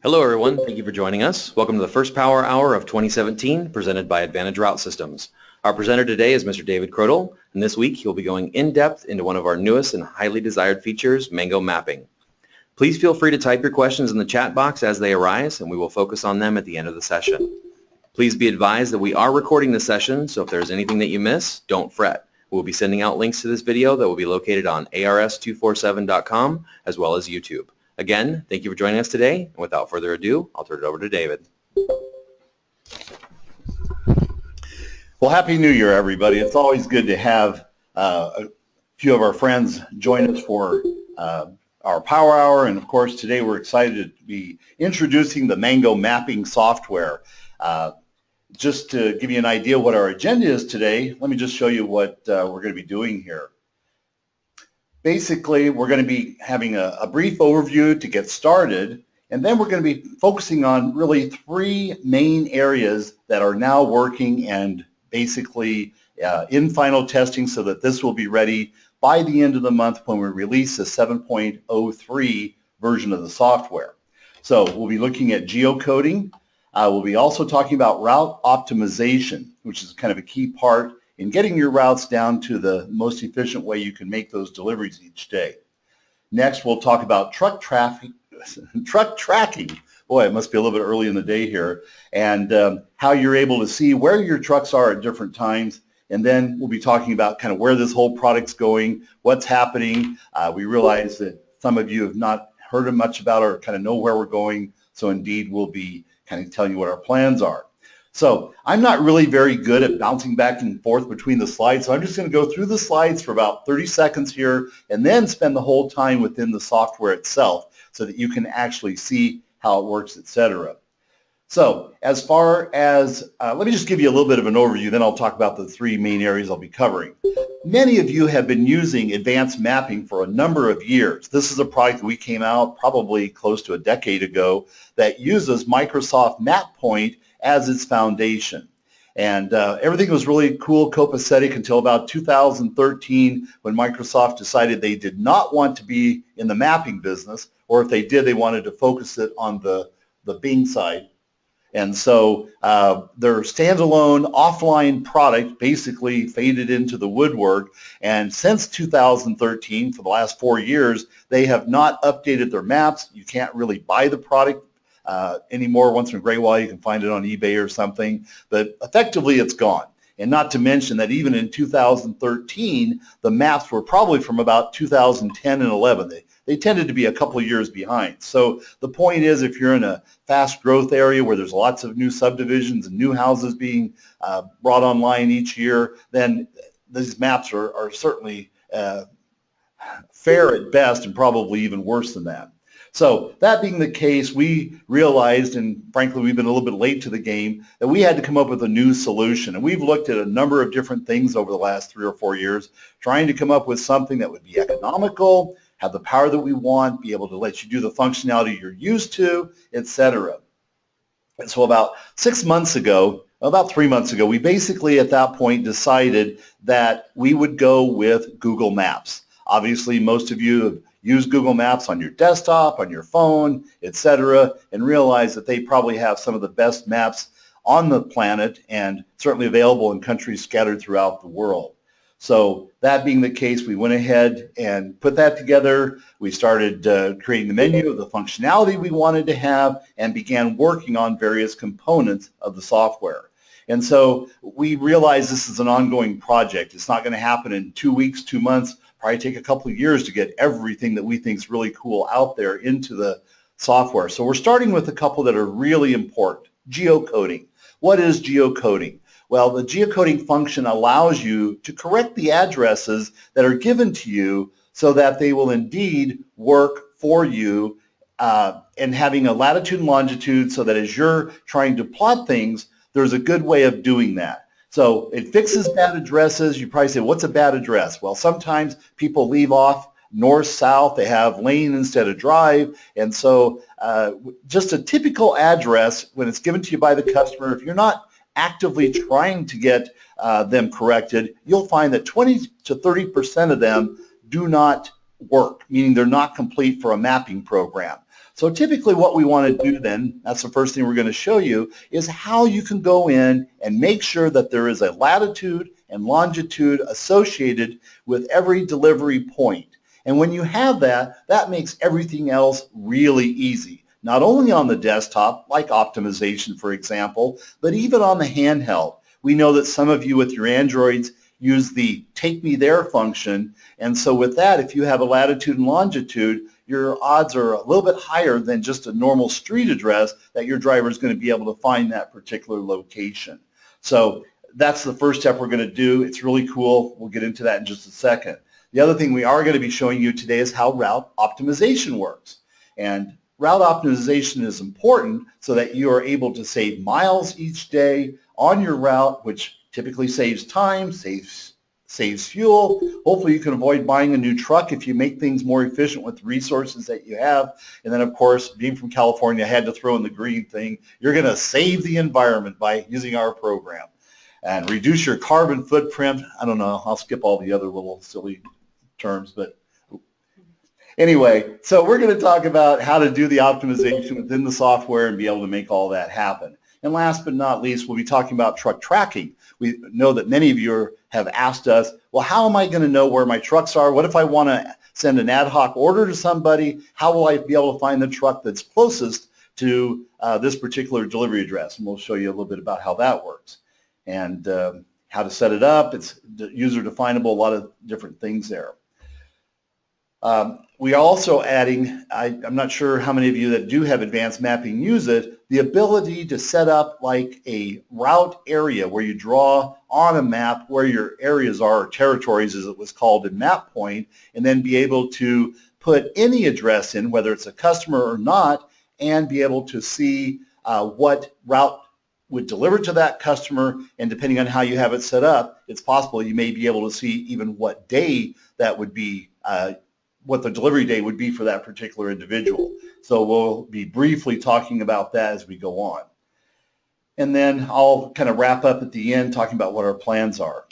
Hello everyone, thank you for joining us. Welcome to the first Power Hour of 2017 presented by Advantage Route Systems. Our presenter today is Mr. David Kroedel, and this week he'll be going in-depth into one of our newest and highly desired features, Mango Mapping. Please feel free to type your questions in the chat box as they arise, and we will focus on them at the end of the session. Please be advised that we are recording the session, so if there's anything that you miss, don't fret. We'll be sending out links to this video that will be located on ars247.com as well as YouTube. Again, thank you for joining us today, and without further ado, I'll turn it over to David. Well, Happy New Year, everybody. It's always good to have a few of our friends join us for our Power Hour, and of course, today we're excited to be introducing the Mango Mapping software. Just to give you an idea what our agenda is today, let me just show you what we're going to be doing here. Basically, we're going to be having a brief overview to get started, and then we're going to be focusing on really three main areas that are now working and basically in final testing so that this will be ready by the end of the month when we release the 7.03 version of the software. So we'll be looking at geocoding. We'll be also talking about route optimization, which is kind of a key part in getting your routes down to the most efficient way you can make those deliveries each day. Next, we'll talk about truck tracking. Boy, it must be a little bit early in the day here, and how you're able to see where your trucks are at different times. And then we'll be talking about kind of where this whole product's going, what's happening. We realize that some of you have not heard much about or kind of know where we're going, so indeed we'll be kind of telling you what our plans are. So I'm not really very good at bouncing back and forth between the slides, so I'm just going to go through the slides for about 30 seconds here and then spend the whole time within the software itself so that you can actually see how it works, etc. So as far as, let me just give you a little bit of an overview, then I'll talk about the three main areas I'll be covering. Many of you have been using advanced mapping for a number of years. This is a product that we came out probably close to a decade ago that uses Microsoft MapPoint as its foundation. And everything was really cool, copacetic until about 2013 when Microsoft decided they did not want to be in the mapping business, or if they did, they wanted to focus it on the Bing side. And so their standalone offline product basically faded into the woodwork, and since 2013, for the last 4 years, they have not updated their maps. You can't really buy the product anymore. Once in a great while you can find it on eBay or something, but effectively it's gone. And not to mention that even in 2013, the maps were probably from about 2010 and 11. They tended to be a couple of years behind. So the point is, if you're in a fast growth area where there's lots of new subdivisions and new houses being brought online each year, then these maps are certainly fair at best and probably even worse than that. So that being the case, we realized, and frankly we've been a little bit late to the game, that we had to come up with a new solution. And we've looked at a number of different things over the last 3 or 4 years, trying to come up with something that would be economical, have the power that we want, be able to let you do the functionality you're used to, etc. And so about 6 months ago, about 3 months ago, we basically at that point decided that we would go with Google Maps. Obviously, most of you have used Google Maps on your desktop, on your phone, etc., and realize that they probably have some of the best maps on the planet and certainly available in countries scattered throughout the world. So that being the case, we went ahead and put that together. We started creating the menu, the functionality we wanted to have, and began working on various components of the software. And so we realized this is an ongoing project. It's not going to happen in 2 weeks, 2 months, probably take a couple of years to get everything that we think is really cool out there into the software. So we're starting with a couple that are really important. Geocoding. What is geocoding? Well, the geocoding function allows you to correct the addresses that are given to you so that they will indeed work for you and having a latitude and longitude so that as you're trying to plot things, there's a good way of doing that. So it fixes bad addresses. You probably say, what's a bad address? Well, sometimes people leave off north, south, they have lane instead of drive, and so just a typical address when it's given to you by the customer, if you're not actively trying to get them corrected, you'll find that 20 to 30% of them do not work, meaning they're not complete for a mapping program. So typically what we want to do then, that's the first thing we're going to show you, is how you can go in and make sure that there is a latitude and longitude associated with every delivery point. And when you have that, that makes everything else really easy. Not only on the desktop, like optimization, for example, but even on the handheld. We know that some of you with your Androids use the take me there function, and so with that, if you have a latitude and longitude, your odds are a little bit higher than just a normal street address that your driver is going to be able to find that particular location. So that's the first step we're going to do. It's really cool. We'll get into that in just a second. The other thing we are going to be showing you today is how route optimization works. And route optimization is important so that you are able to save miles each day on your route, which typically saves time, saves fuel. Hopefully you can avoid buying a new truck if you make things more efficient with the resources that you have. And then, of course, being from California, I had to throw in the green thing. You're going to save the environment by using our program and reduce your carbon footprint. I don't know. I'll skip all the other little silly terms, but anyway, so we're going to talk about how to do the optimization within the software and be able to make all that happen. And last but not least, we'll be talking about truck tracking. We know that many of you have asked us, well, how am I going to know where my trucks are? What if I want to send an ad hoc order to somebody? How will I be able to find the truck that's closest to this particular delivery address? And we'll show you a little bit about how that works and how to set it up. It's user definable, a lot of different things there. We are also adding, I'm not sure how many of you that do have advanced mapping use it, the ability to set up like a route area where you draw on a map where your areas are, or territories as it was called in MapPoint, and then be able to put any address in, whether it's a customer or not, and be able to see what route would deliver to that customer, and depending on how you have it set up, it's possible you may be able to see even what day that would be, what the delivery day would be for that particular individual. So we'll be briefly talking about that as we go on. And then I'll kind of wrap up at the end talking about what our plans are.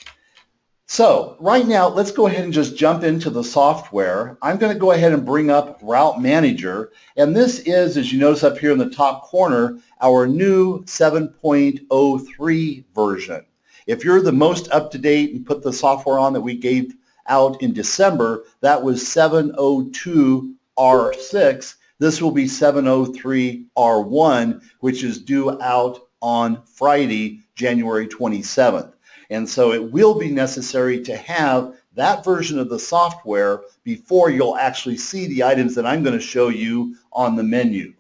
So right now, let's go ahead and just jump into the software. I'm going to go ahead and bring up Route Manager. And this is, as you notice up here in the top corner, our new 7.03 version. If you're the most up-to-date and put the software on that we gave out in December, that was 702 R6. This will be 703 R1, which is due out on Friday, January 27th. And so it will be necessary to have that version of the software before you'll actually see the items that I'm going to show you on the menu.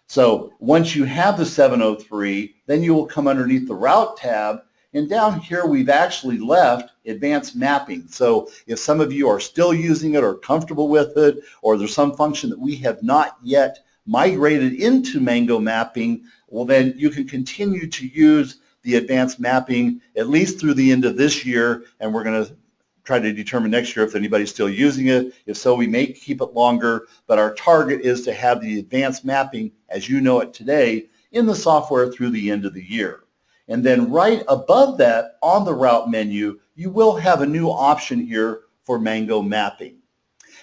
So once you have the 703, then you will come underneath the Route tab, and down here we've actually left advanced mapping. So if some of you are still using it or comfortable with it, or there's some function that we have not yet migrated into Mango Mapping, well then you can continue to use the advanced mapping at least through the end of this year, and we're going to try to determine next year if anybody's still using it. If so, we may keep it longer, but our target is to have the advanced mapping as you know it today in the software through the end of the year. And then right above that on the route menu, you will have a new option here for Mango Mapping.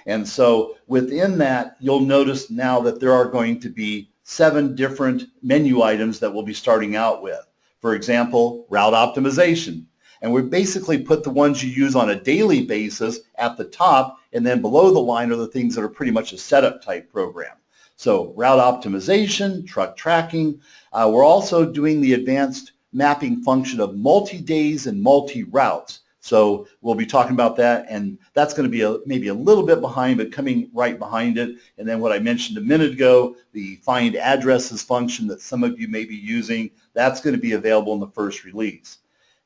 And so within that, you'll notice now that there are going to be 7 different menu items that we'll be starting out with. For example, route optimization. And we basically put the ones you use on a daily basis at the top, and then below the line are the things that are pretty much a setup type program. So route optimization, truck tracking. We're also doing the advanced mapping function of multi-days and multi-routes. So we'll be talking about that, and that's going to be maybe a little bit behind, but coming right behind it. And then what I mentioned a minute ago, the find addresses function that some of you may be using, that's going to be available in the first release.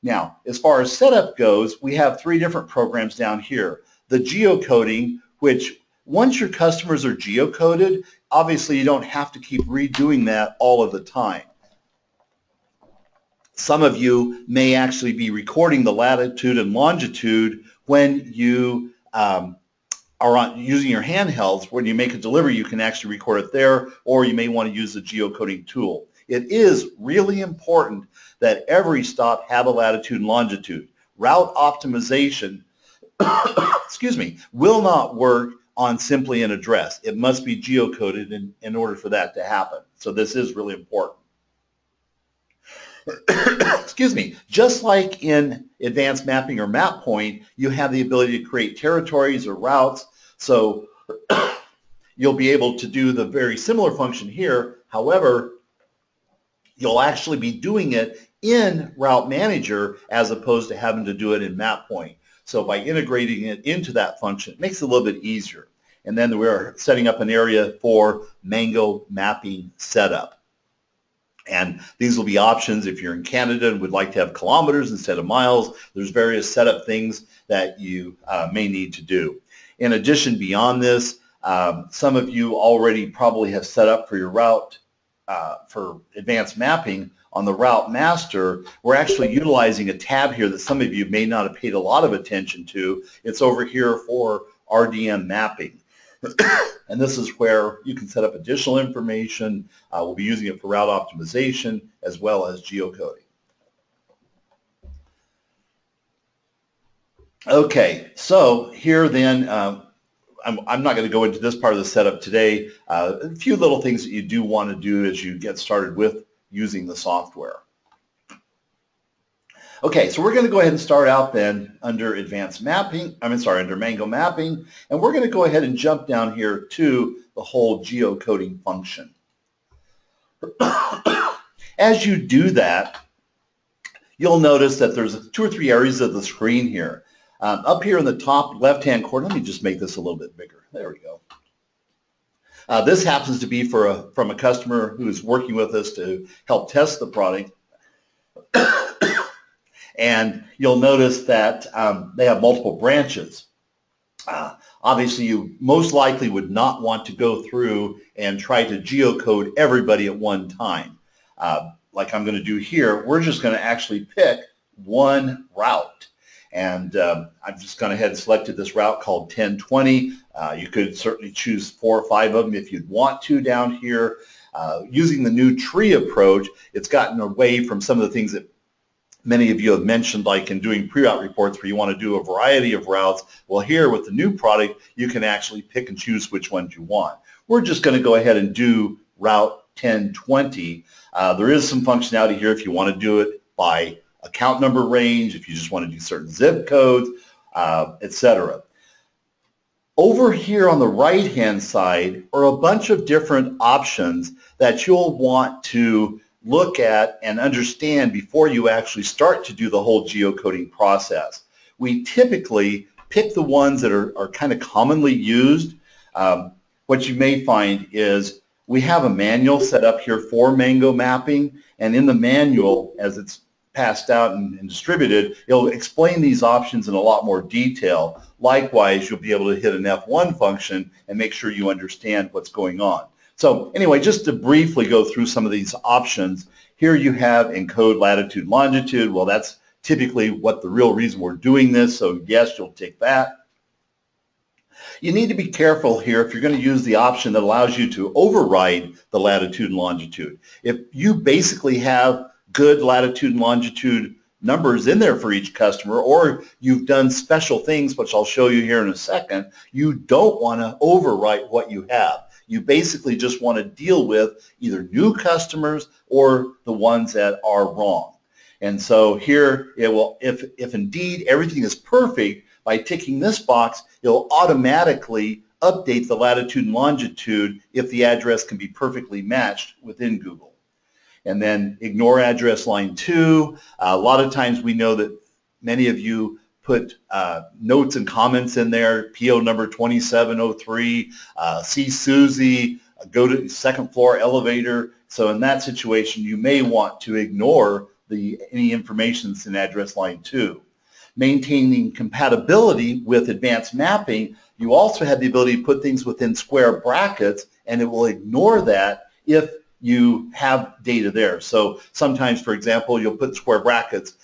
Now, as far as setup goes, we have 3 different programs down here. The geocoding, which once your customers are geocoded, obviously you don't have to keep redoing that all of the time. Some of you may actually be recording the latitude and longitude when you are using your handhelds. When you make a delivery, you can actually record it there, or you may want to use the geocoding tool. It is really important that every stop have a latitude and longitude. Route optimization excuse me, will not work on simply an address. It must be geocoded in order for that to happen. So this is really important. Excuse me. Just like in advanced mapping or map point, you have the ability to create territories or routes. So you'll be able to do the very similar function here. However, you'll actually be doing it in Route Manager as opposed to having to do it in map point. So by integrating it into that function, it makes it a little bit easier. And then we're setting up an area for Mango mapping setup. And these will be options if you're in Canada and would like to have kilometers instead of miles. There's various setup things that you may need to do. In addition, beyond this, some of you already probably have set up for your route for advanced mapping. On the Route Master, we're actually utilizing a tab here that some of you may not have paid a lot of attention to. It's over here for RDM mapping. And this is where you can set up additional information. We'll be using it for route optimization as well as geocoding. Okay, so here then, I'm not going to go into this part of the setup today. A few little things that you do want to do as you get started with using the software. Okay, so we're going to go ahead and start out then under advanced mapping, under Mango mapping, and we're going to go ahead and jump down here to the whole geocoding function. As you do that, you'll notice that there's 2 or 3 areas of the screen here. Up here in the top left-hand corner, let me just make this a little bit bigger. There we go. This happens to be from a customer who's working with us to help test the product. And you'll notice that they have multiple branches. Obviously, you most likely would not want to go through and try to geocode everybody at one time. Like I'm going to do here, we're just going to actually pick one route. And I've just gone ahead and selected this route called 1020. You could certainly choose 4 or 5 of them if you'd want to down here. Using the new tree approach, it's gotten away from some of the things that many of you have mentioned, like in doing pre-route reports where you want to do a variety of routes. Well, here with the new product, you can actually pick and choose which ones you want. We're just going to go ahead and do Route 1020. There is some functionality here if you want to do it by account number range, if you just want to do certain zip codes, etc. Over here on the right-hand side are a bunch of different options that you'll want to look at and understand before you actually start to do the whole geocoding process. We typically pick the ones that are kind of commonly used. What you may find is we have a manual set up here for Mango mapping, and in the manual, as it's passed out and distributed, it'll explain these options in a lot more detail. Likewise, you'll be able to hit an F1 function and make sure you understand what's going on. So anyway, just to briefly go through some of these options, here you have encode latitude, longitude. Well, that's typically what the real reason we're doing this, so yes, you'll take that. You need to be careful here if you're going to use the option that allows you to override the latitude and longitude. If you basically have good latitude and longitude numbers in there for each customer, or you've done special things, which I'll show you here in a second, you don't want to overwrite what you have. You basically just want to deal with either new customers or the ones that are wrong. And so here it will, if indeed everything is perfect, by ticking this box, it'll automatically update the latitude and longitude if the address can be perfectly matched within Google. And then ignore address line 2. A lot of times we know that many of you put notes and comments in there, PO number 2703, see Susie, go to second floor elevator. So in that situation, you may want to ignore any information that's in address line 2. Maintaining compatibility with advanced mapping, you also have the ability to put things within square brackets, and it will ignore that if you have data there. So sometimes, for example, you'll put square brackets,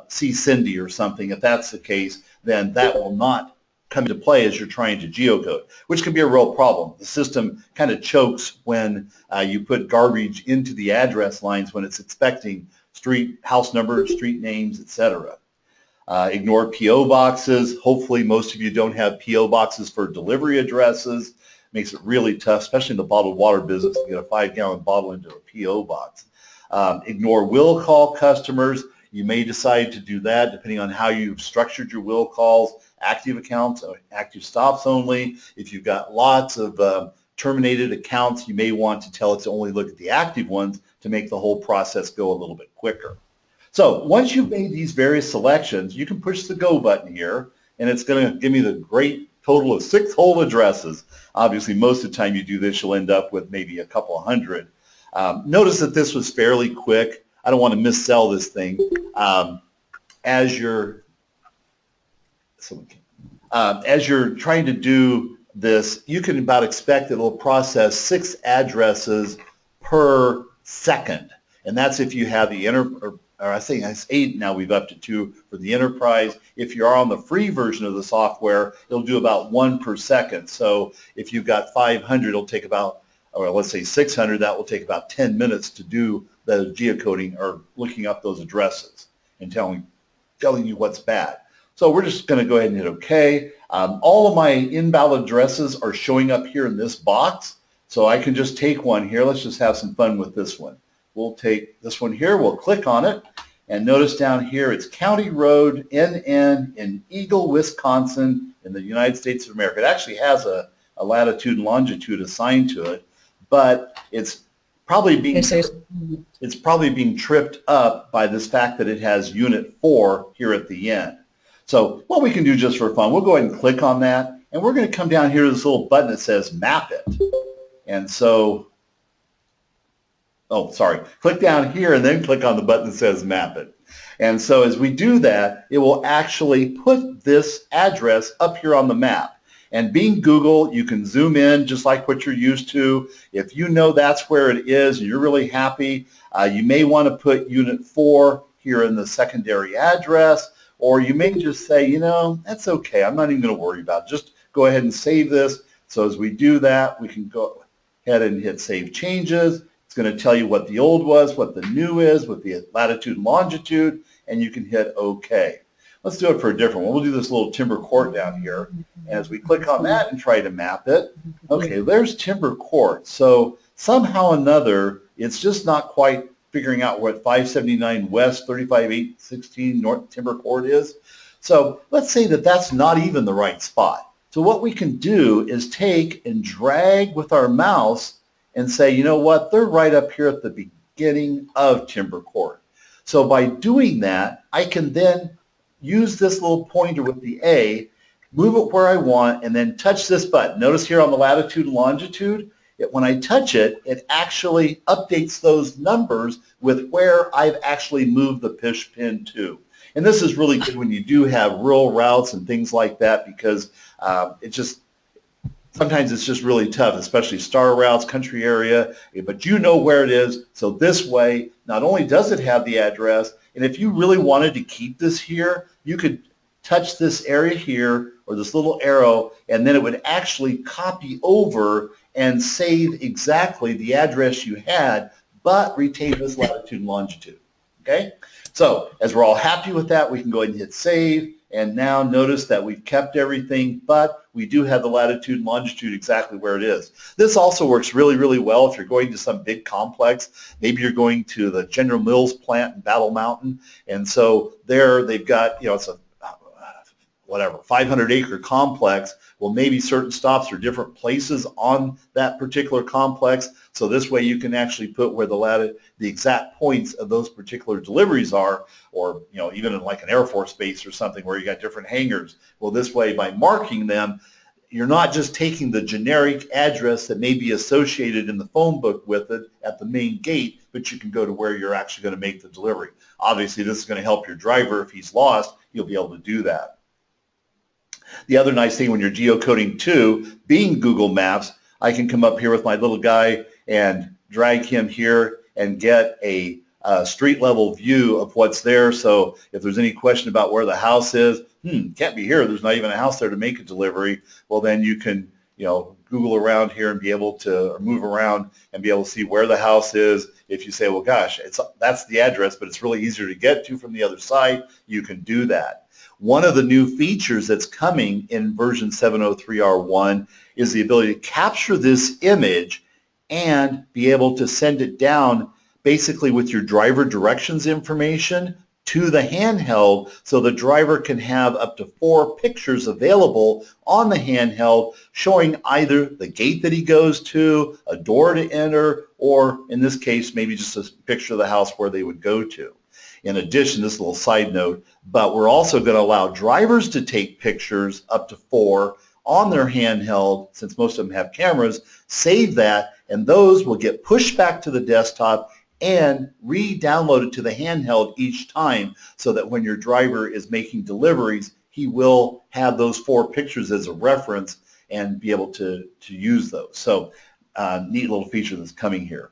see Cindy or something. If that's the case, then that will not come into play as you're trying to geocode, which can be a real problem. The system kind of chokes when you put garbage into the address lines when it's expecting street, house numbers, street names, etc. Ignore P.O. boxes. Hopefully most of you don't have P.O. boxes for delivery addresses. Makes it really tough, especially in the bottled water business, to get a 5-gallon bottle into a P.O. box. Ignore will call customers. You may decide to do that depending on how you've structured your will calls, active accounts, active stops only. If you've got lots of terminated accounts, you may want to tell it to only look at the active ones to make the whole process go a little bit quicker. So once you've made these various selections, you can push the go button here, and it's going to give me the great total of 6 whole addresses. Obviously, most of the time you do this, you'll end up with maybe a couple hundred. Notice that this was fairly quick. I don't want to missell this thing. As you're trying to do this, you can about expect that it'll process 6 addresses per second, and that's if you have the I think it's 8 now. We've upped it to 2 for the enterprise. If you are on the free version of the software, it'll do about 1 per second. So if you've got 500, it'll take about, or let's say 600, that will take about 10 minutes to do the geocoding or looking up those addresses and telling you what's bad. So we're just going to go ahead and hit OK. All of my invalid addresses are showing up here in this box. So I can just take one here. Let's just have some fun with this one. We'll take this one here, we'll click on it, and notice down here it's County Road NN in Eagle, Wisconsin in the United States of America. It actually has a latitude and longitude assigned to it, but it's probably being tripped up by this fact that it has Unit 4 here at the end. So what we can do just for fun, we'll go ahead and click on that, and we're going to come down here to this little button that says Map It. And so click down here and then click on the button that says Map It. And so as we do that, it will actually put this address up here on the map. And being Google, you can zoom in just like what you're used to. If you know that's where it is and you're really happy, you may want to put Unit 4 here in the secondary address, or you may just say, you know, that's okay, I'm not even going to worry about it. Just go ahead and save this. So as we do that, we can go ahead and hit Save Changes. It's going to tell you what the old was, what the new is, with the latitude and longitude, and you can hit OK. Let's do it for a different one. We'll do this little Timber Court down here. And as we click on that and try to map it, okay, there's Timber Court. So somehow or another, it's just not quite figuring out what 579 West, 35816 North Timber Court is. So let's say that that's not even the right spot. So what we can do is take and drag with our mouse and say, you know what, they're right up here at the beginning of Timber Court. So by doing that, I can then use this little pointer with the A, move it where I want, and then touch this button. Notice here on the latitude and longitude, when I touch it, it actually updates those numbers with where I've actually moved the push pin to. And this is really good when you do have rural routes and things like that, because sometimes it's just really tough, especially star routes, country area, but you know where it is. So this way, not only does it have the address, and if you really wanted to keep this here, you could touch this area here, or this little arrow, and then it would actually copy over and save exactly the address you had, but retain this latitude and longitude. Okay? So as we're all happy with that, we can go ahead and hit Save. And now notice that we've kept everything, but we do have the latitude and longitude exactly where it is. This also works really, really well if you're going to some big complex. Maybe you're going to the General Mills plant in Battle Mountain, and so there they've got, you know, it's a 500-acre complex. Well, maybe certain stops are different places on that particular complex. So this way you can actually put where the exact points of those particular deliveries are, or, you know, even in like an Air Force base or something where you got different hangars. Well, this way by marking them, you're not just taking the generic address that may be associated in the phone book with it at the main gate, but you can go to where you're actually going to make the delivery. Obviously, this is going to help your driver. If he's lost, you'll be able to do that. The other nice thing when you're geocoding too, being Google Maps, I can come up here with my little guy and drag him here and get a street level view of what's there. So if there's any question about where the house is, can't be here, there's not even a house there to make a delivery, well then you can Google around here and be able to, or move around and be able to see where the house is. If you say, well, gosh, that's the address, but it's really easier to get to from the other side, you can do that. One of the new features that's coming in version 703R1 is the ability to capture this image and be able to send it down basically with your driver directions information to the handheld, so the driver can have up to 4 pictures available on the handheld showing either the gate that he goes to, a door to enter, or in this case maybe just a picture of the house where they would go to. In addition, this little side note, but we're also going to allow drivers to take pictures up to 4 on their handheld, since most of them have cameras, save that, and those will get pushed back to the desktop and re-downloaded to the handheld each time, so that when your driver is making deliveries, he will have those 4 pictures as a reference and be able to use those. So neat little feature that's coming here.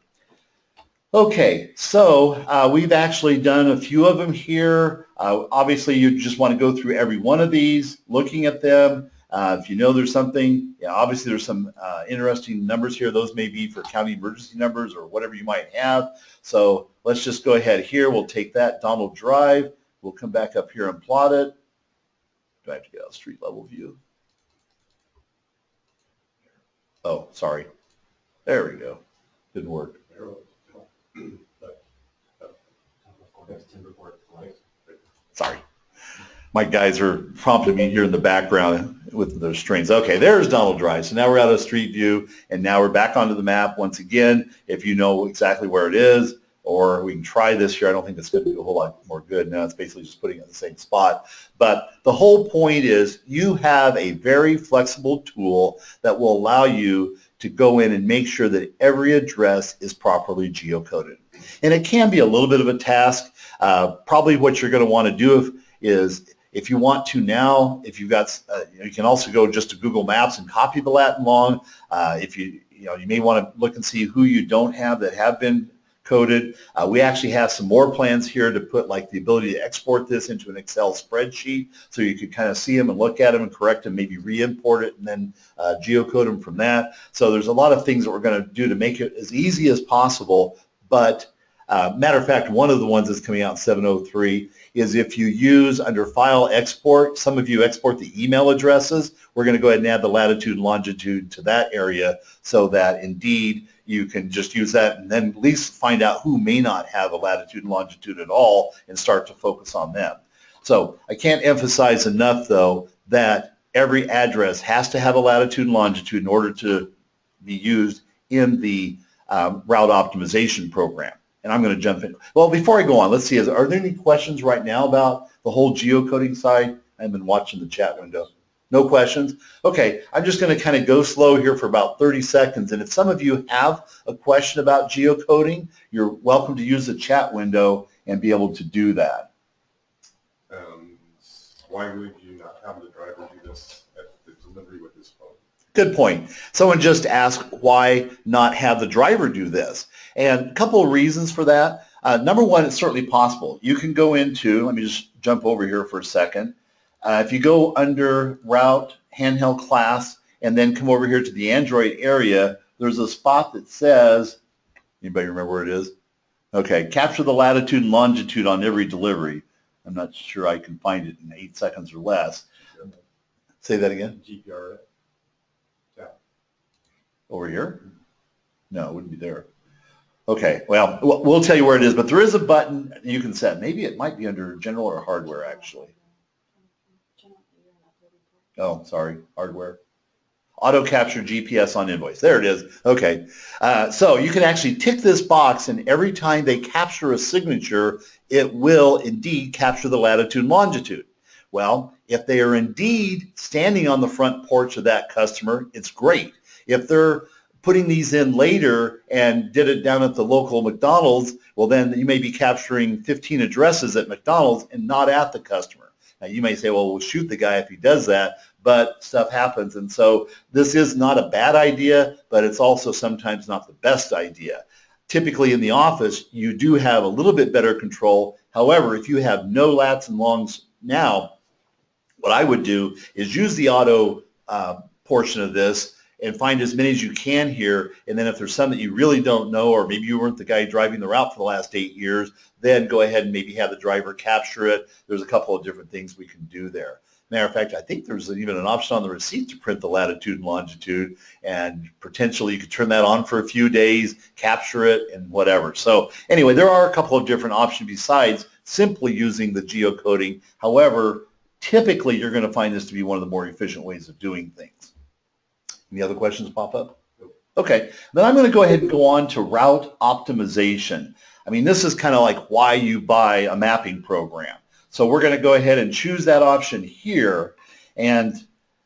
Okay, so we've actually done a few of them here. Obviously, you just want to go through every one of these, looking at them. If you know there's something, obviously there's some interesting numbers here. Those may be for county emergency numbers or whatever you might have. So let's just go ahead here. We'll take that Donald Drive. We'll come back up here and plot it. Do I have to get out of street level view? Oh, sorry. There we go. Didn't work. Sorry. My guys are prompting me here in the background with their strings. Okay, there's Donald Drive. So now we're out of Street View, and now we're back onto the map once again. If you know exactly where it is, or we can try this here. I don't think it's going to do a whole lot more good. Now it's basically just putting it in the same spot. But the whole point is you have a very flexible tool that will allow you to go in and make sure that every address is properly geocoded. And it can be a little bit of a task. Probably what you're going to want to do is if you want to now, if you've got, you can also go just to Google Maps and copy the Latin long. If you may want to look and see who you don't have that have been coded. We actually have some more plans here to put like the ability to export this into an Excel spreadsheet, so you could kind of see them and look at them and correct them, maybe re-import it and then geocode them from that. So there's a lot of things that we're going to do to make it as easy as possible. But matter of fact, one of the ones that's coming out in 703 is if you use under file export, some of you export the email addresses, we're going to go ahead and add the latitude and longitude to that area, so that indeed you can just use that and then at least find out who may not have a latitude and longitude at all and start to focus on them. So I can't emphasize enough, though, that every address has to have a latitude and longitude in order to be used in the route optimization program. And I'm going to jump in. Well, before I go on, let's see, are there any questions right now about the whole geocoding side? I've been watching the chat window. No questions? Okay, I'm just going to kind of go slow here for about 30 seconds. And if some of you have a question about geocoding, you're welcome to use the chat window and be able to do that. Why would you not have the driver do this at the delivery with his phone? Good point. Someone just asked why not have the driver do this. And a couple of reasons for that. Number one, it's certainly possible. You can go into, let me just jump over here for a second. If you go under Route, Handheld Class, and then come over here to the Android area, there's a spot that says, anybody remember where it is? Okay, capture the latitude and longitude on every delivery. I'm not sure I can find it in 8 seconds or less. Say that again? GPR. Yeah. Over here? No, it wouldn't be there. Okay, well, we'll tell you where it is, but there is a button you can set. Maybe it might be under general or hardware, actually. Oh, sorry, hardware. Auto capture GPS on invoice. There it is. Okay, so you can actually tick this box, and every time they capture a signature, it will indeed capture the latitude and longitude. Well, if they are indeed standing on the front porch of that customer, it's great. If they're putting these in later and did it down at the local McDonald's, well, then you may be capturing 15 addresses at McDonald's and not at the customer. Now, you may say, well, we'll shoot the guy if he does that, but stuff happens. And so this is not a bad idea, but it's also sometimes not the best idea. Typically in the office, you do have a little bit better control. However, if you have no lats and longs now, what I would do is use the auto portion of this and find as many as you can here. And then if there's some that you really don't know, or maybe you weren't the guy driving the route for the last 8 years, then go ahead and maybe have the driver capture it. There's a couple of different things we can do there. Matter of fact, I think there's even an option on the receipt to print the latitude and longitude, and potentially you could turn that on for a few days, capture it, and whatever. So anyway, there are a couple of different options besides simply using the geocoding. However, typically you're going to find this to be one of the more efficient ways of doing things. Any other questions pop up? Okay, then I'm going to go ahead and go on to route optimization. I mean, this is kind of like why you buy a mapping program. So we're going to go ahead and choose that option here. And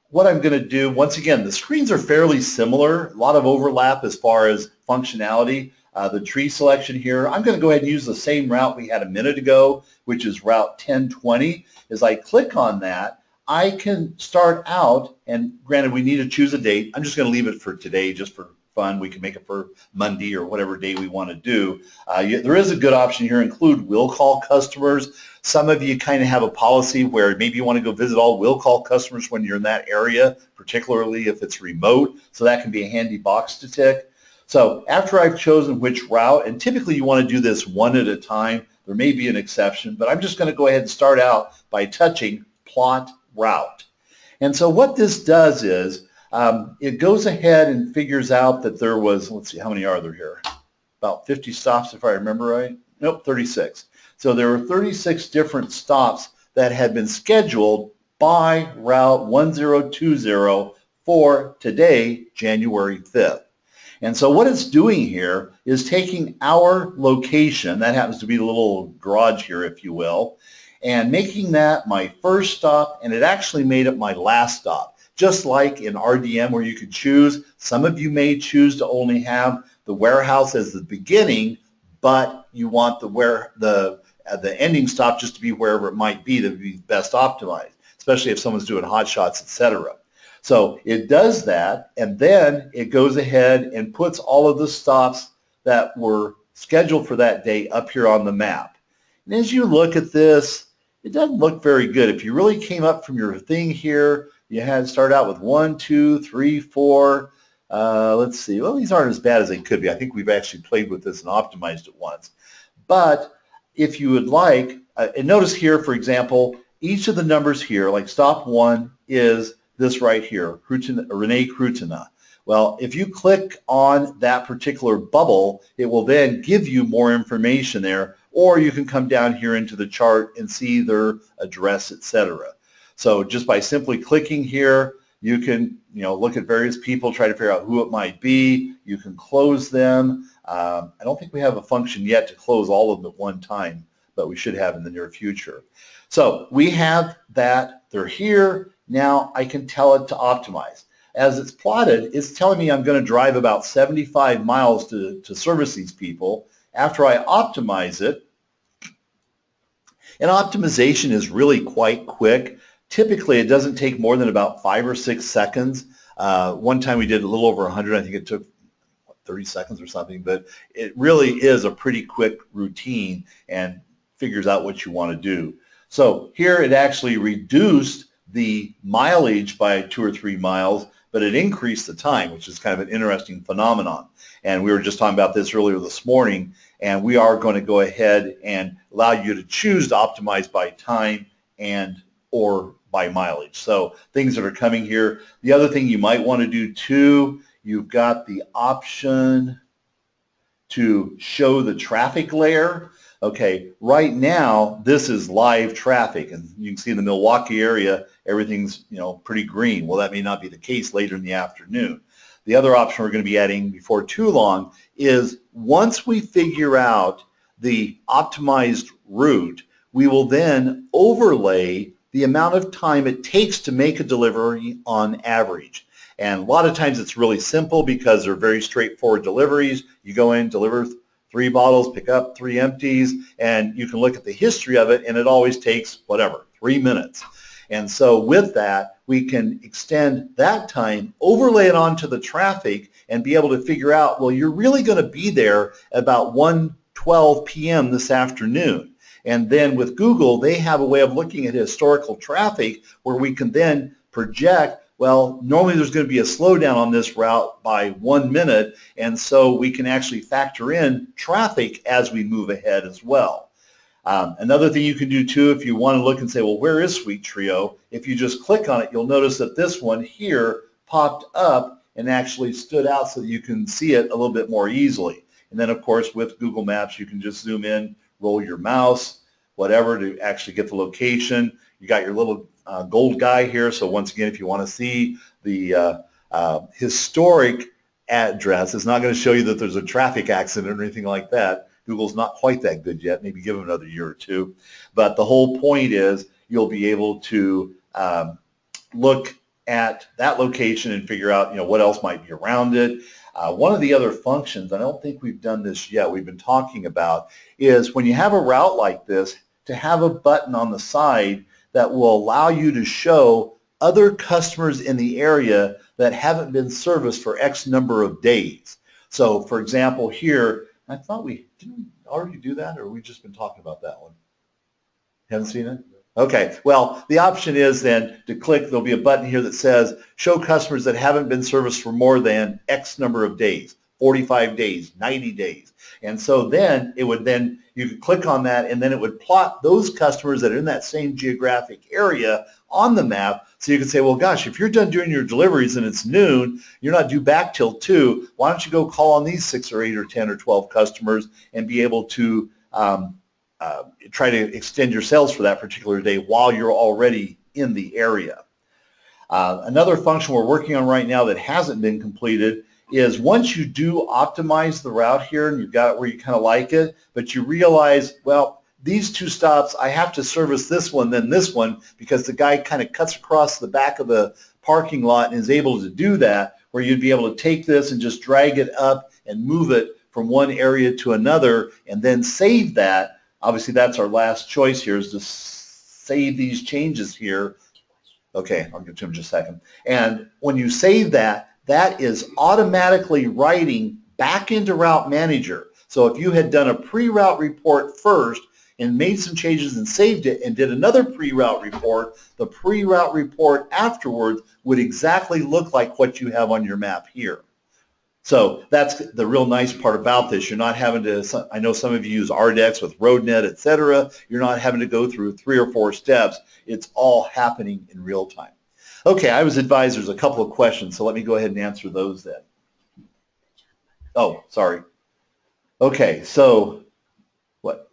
what I'm going to do, once again, the screens are fairly similar, a lot of overlap as far as functionality. The tree selection here, I'm going to go ahead and use the same route we had a minute ago, which is Route 1020. As I click on that, I can start out, and granted we need to choose a date. I'm just going to leave it for today just for fun. We can make it for Monday or whatever day we want to do. There is a good option here, include will call customers. Some of you kind of have a policy where maybe you want to go visit all will call customers when you're in that area, particularly if it's remote, so that can be a handy box to tick. So after I've chosen which route, and typically you want to do this one at a time, there may be an exception, but I'm just going to go ahead and start out by touching plot route. And so what this does is it goes ahead and figures out that there was, let's see, how many are there here? About 50 stops if I remember right. Nope, 36. So there were 36 different stops that had been scheduled by Route 1020 for today, January 5th. And so what it's doing here is taking our location, that happens to be the little garage here, if you will, and making that my first stop, and it actually made it my last stop. Just like in RDM where you could choose, some of you may choose to only have the warehouse as the beginning, but you want the ending stop just to be wherever it might be that would be best optimized, especially if someone's doing hot shots, etc. So it does that, and then it goes ahead and puts all of the stops that were scheduled for that day up here on the map. And as you look at this, it doesn't look very good. If you really came up from your thing here, you had to start out with 1, 2, 3, 4. Let's see. Well, these aren't as bad as they could be. I think we've actually played with this and optimized it once. But if you would like, and notice here, for example, each of the numbers here, like stop 1 is this right here, Rene Krutina. Well, if you click on that particular bubble, it will then give you more information there, or you can come down here into the chart and see their address, etc. So just by simply clicking here, you can look at various people, try to figure out who it might be. You can close them. I don't think we have a function yet to close all of them at one time, but we should have in the near future. So we have that. They're here. Now I can tell it to optimize. As it's plotted, it's telling me I'm going to drive about 75 miles to service these people. After I optimize it, and optimization is really quite quick. Typically, it doesn't take more than about 5 or 6 seconds. One time we did a little over 100. I think it took 30 seconds or something, but it really is a pretty quick routine and figures out what you want to do. So here it actually reduced the mileage by 2 or 3 miles, but it increased the time, which is kind of an interesting phenomenon. And we were just talking about this earlier this morning, and we are going to go ahead and allow you to choose to optimize by time and or by mileage. So things that are coming here. The other thing you might want to do too, you've got the option to show the traffic layer. Okay, right now this is live traffic, and you can see in the Milwaukee area everything's pretty green. Well, that may not be the case later in the afternoon. The other option we're going to be adding before too long is once we figure out the optimized route, we will then overlay the amount of time it takes to make a delivery on average. And a lot of times it's really simple because they're very straightforward deliveries. You go in, deliver 3 bottles, pick up 3 empties, and you can look at the history of it, and it always takes, 3 minutes. And so with that, we can extend that time, overlay it onto the traffic, and be able to figure out, well, you're really going to be there about 1:12 p.m. this afternoon. And then with Google, they have a way of looking at historical traffic where we can then project, Well, normally there's going to be a slowdown on this route by 1 minute, and so we can actually factor in traffic as we move ahead as well. Another thing you can do too, if you want to look and say, well, where is Sweet Trio? If you just click on it, you'll notice that this one here popped up and actually stood out so that you can see it a little bit more easily. And then, of course, with Google Maps, you can just zoom in, roll your mouse, whatever, to actually get the location. You got your little gold guy here, so once again, if you want to see the historic address, it's not going to show you that there's a traffic accident or anything like that. Google's not quite that good yet. Maybe give them another year or two. But the whole point is you'll be able to look at that location and figure out, what else might be around it. One of the other functions, I don't think we've done this yet, we've been talking about, is when you have a route like this, to have a button on the side that will allow you to show other customers in the area that haven't been serviced for X number of days. So, for example, here, I thought didn't already do that, or we've just been talking about that one? Haven't seen it? Okay, well, the option is then to click, there'll be a button here that says, show customers that haven't been serviced for more than X number of days, 45 days, 90 days. And so then you could click on that, and then it would plot those customers that are in that same geographic area on the map. So you could say, well, gosh, if you're done doing your deliveries and it's noon, you're not due back till 2, why don't you go call on these 6 or 8 or 10 or 12 customers and be able to try to extend your sales for that particular day while you're already in the area. Another function we're working on right now that hasn't been completed is once you do optimize the route here and you've got it where you kind of like it, but you realize, well, these 2 stops, I have to service this one, then this one, because the guy kind of cuts across the back of the parking lot and is able to do that, where you'd be able to take this and just drag it up and move it from one area to another and then save that. Obviously, that's our last choice here, is to save these changes here. Okay, I'll get to them in just a second. And when you save that, that is automatically writing back into Route Manager. So if you had done a pre-route report first and made some changes and saved it and did another pre-route report, the pre-route report afterwards would exactly look like what you have on your map here. So that's the real nice part about this. You're not having to, I know some of you use RDEX with RoadNet, etc. You're not having to go through 3 or 4 steps. It's all happening in real time. Okay, I was advised there's a couple of questions, so let me go ahead and answer those then. Oh, sorry. Okay, so what?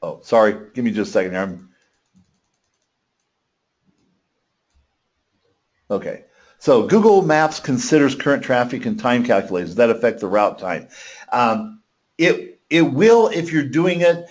Oh, sorry. Give me just a second here. Okay. So Google Maps considers current traffic and time calculators. Does that affect the route time? It will if you're doing it.